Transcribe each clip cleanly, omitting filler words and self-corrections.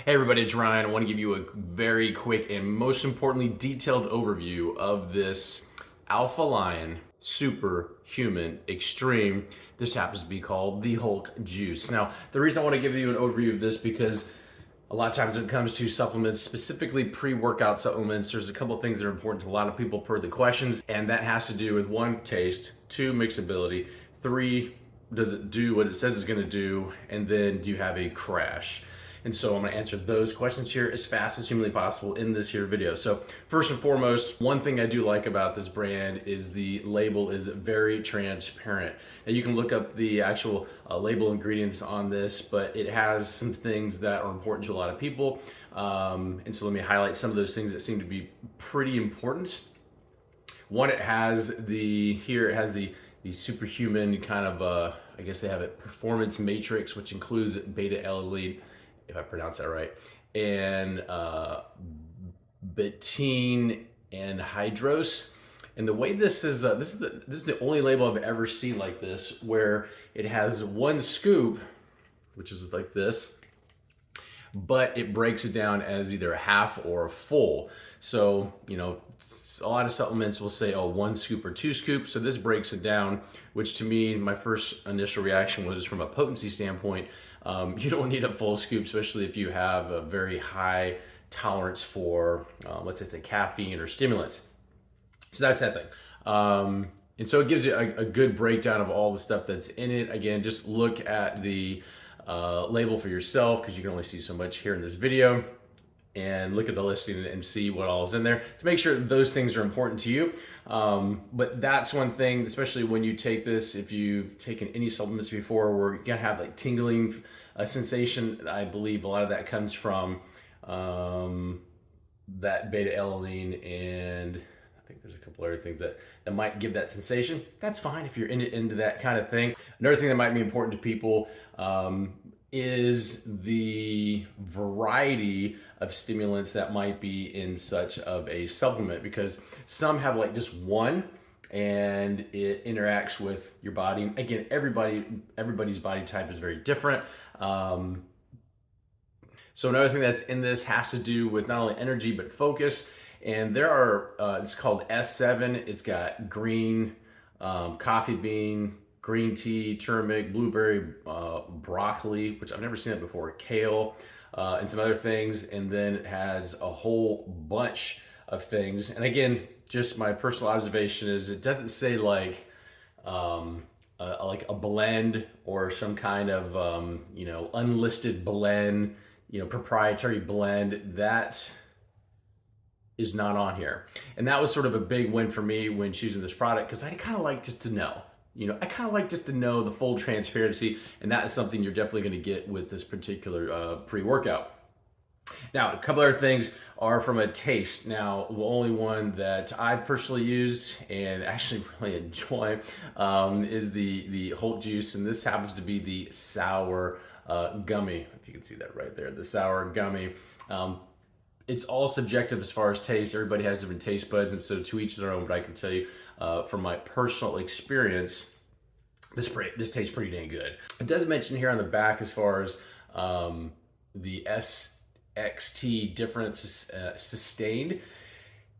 Hey everybody, it's Ryan. I want to give you a very quick and most importantly detailed overview of this Alpha Lion Superhuman Extreme. This happens to be called the Hulk Juice. Now, the reason I want to give you an overview of this because a lot of times when it comes to supplements, specifically pre-workout supplements, there's a couple things that are important to a lot of people per the questions, and that has to do with one, taste, two, mixability, three, does it do what it says it's going to do, and then do you have a crash? And so I'm going to answer those questions here as fast as humanly possible in this here video. So first and foremost, one thing I do like about this brand is the label is very transparent. Now you can look up the actual label ingredients on this, but it has some things that are important to a lot of people. And so let me highlight some of those things that seem to be pretty important. One, it has the superhuman kind of, I guess they have it, performance matrix, which includes beta alanine, if I pronounce that right, and betaine and hydrose. And the way this is the only label I've ever seen like this, where it has one scoop, which is like this, but it breaks it down as either a half or a full. So, you know, a lot of supplements will say, oh, one scoop or two scoops. So this breaks it down, which to me, my first initial reaction was from a potency standpoint, you don't need a full scoop, especially if you have a very high tolerance for, let's just say caffeine or stimulants. So that's that thing. And so it gives you a good breakdown of all the stuff that's in it. Again, just look at the label for yourself because you can only see so much here in this video, and look at the listing and see what all is in there to make sure those things are important to you. But that's one thing, especially when you take this, if you've taken any supplements before where you're gonna have like tingling sensation, I believe a lot of that comes from that beta alanine, and I think there's a couple other things that might give that sensation. That's fine if you're into that kind of thing. Another thing that might be important to people is the variety of stimulants that might be in such of a supplement, because some have like just one and it interacts with your body. Again, everybody's body type is very different. So another thing that's in this has to do with not only energy but focus. And there are, it's called S7. It's got green, coffee bean, green tea, turmeric, blueberry, broccoli, which I've never seen it before, kale, and some other things. And then it has a whole bunch of things. And again, just my personal observation is it doesn't say like a blend or some kind of, you know, unlisted blend, you know, proprietary blend. That is not on here. And that was sort of a big win for me when choosing this product, because I kind of like just to know. You know, I kind of like just to know the full transparency, and that is something you're definitely going to get with this particular pre-workout. Now, a couple other things are from a taste. Now, the only one that I personally used and actually really enjoy is the Hulk Juice, and this happens to be the sour gummy. If you can see that right there, the sour gummy. It's all subjective as far as taste. Everybody has different taste buds, and so to each their own. But I can tell you, from my personal experience, this tastes pretty dang good. It does mention here on the back as far as the SXT difference sustained.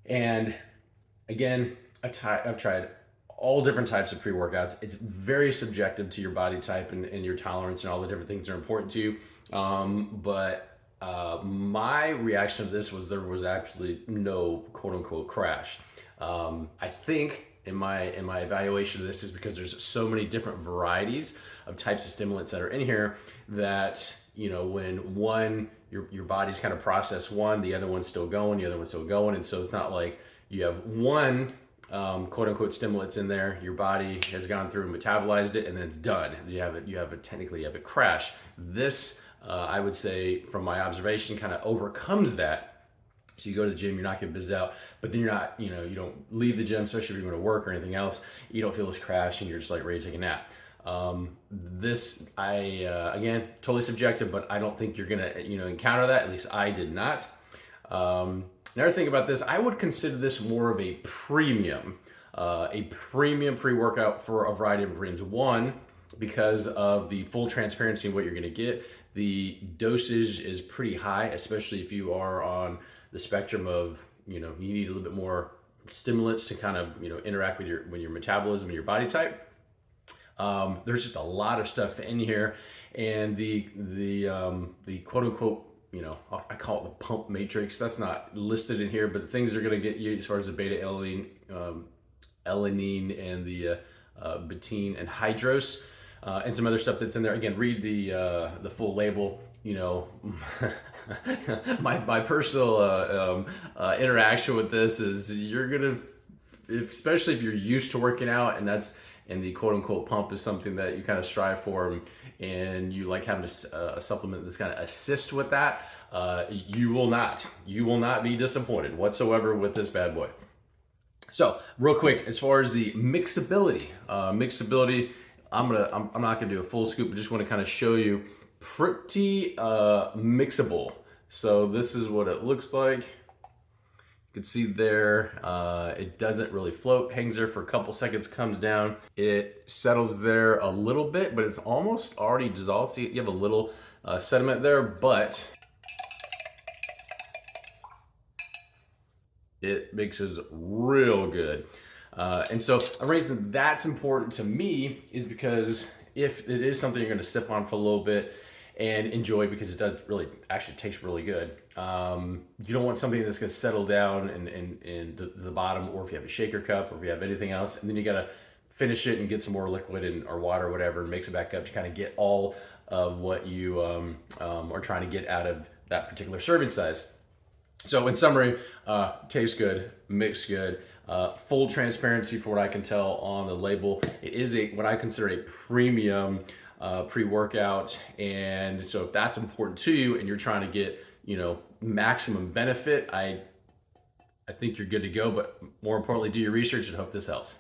And again, I've tried all different types of pre-workouts. It's very subjective to your body type and your tolerance and all the different things that are important to you. My reaction to this was there was actually no quote-unquote crash. I think in my evaluation of this is because there's so many different varieties of types of stimulants that are in here that, you know, when one, your body's kind of processed one, the other one's still going, the other one's still going. And so it's not like you have one quote-unquote stimulants in there, your body has gone through and metabolized it, and then it's done. Technically you have a crash. This I would say, from my observation, kind of overcomes that. So you go to the gym, you're not getting bizz out, but then you're not, you know, you don't leave the gym, especially if you're going to work or anything else. You don't feel this crash, and you're just like ready to take a nap. Again, totally subjective, but I don't think you're going to, you know, encounter that. At least I did not. Another thing about this, I would consider this more of a premium pre-workout for a variety of reasons. One, because of the full transparency of what you're going to get. The dosage is pretty high, especially if you are on the spectrum of, you need a little bit more stimulants to kind of, interact with your metabolism and your body type. There's just a lot of stuff in here, and the quote unquote, I call it the pump matrix. That's not listed in here, but the things are going to get you as far as the beta alanine, and the betaine and hydrose, and some other stuff that's in there. Again, read the full label. My personal interaction with this is you're gonna, especially if you're used to working out, and the quote unquote pump is something that you kind of strive for, and you like having a supplement that's kind of assist with that, you will not be disappointed whatsoever with this bad boy. So real quick, as far as the mixability, I'm not gonna do a full scoop, but just want to kind of show you pretty mixable. So this is what it looks like. You can see there, it doesn't really float, hangs there for a couple seconds, comes down. It settles there a little bit, but it's almost already dissolved. So you have a little sediment there, but it mixes real good. And so a reason that's important to me is because if it is something you're gonna sip on for a little bit and enjoy, because it does really actually taste really good, you don't want something that's gonna settle down in the bottom, or if you have a shaker cup, or if you have anything else, and then you gotta finish it and get some more liquid or water or whatever, and mix it back up to kind of get all of what you are trying to get out of that particular serving size. So in summary, tastes good, mixed good, full transparency for what I can tell on the label. It is what I consider a premium pre-workout, and so if that's important to you and you're trying to get maximum benefit, I think you're good to go. But more importantly, do your research, and hope this helps.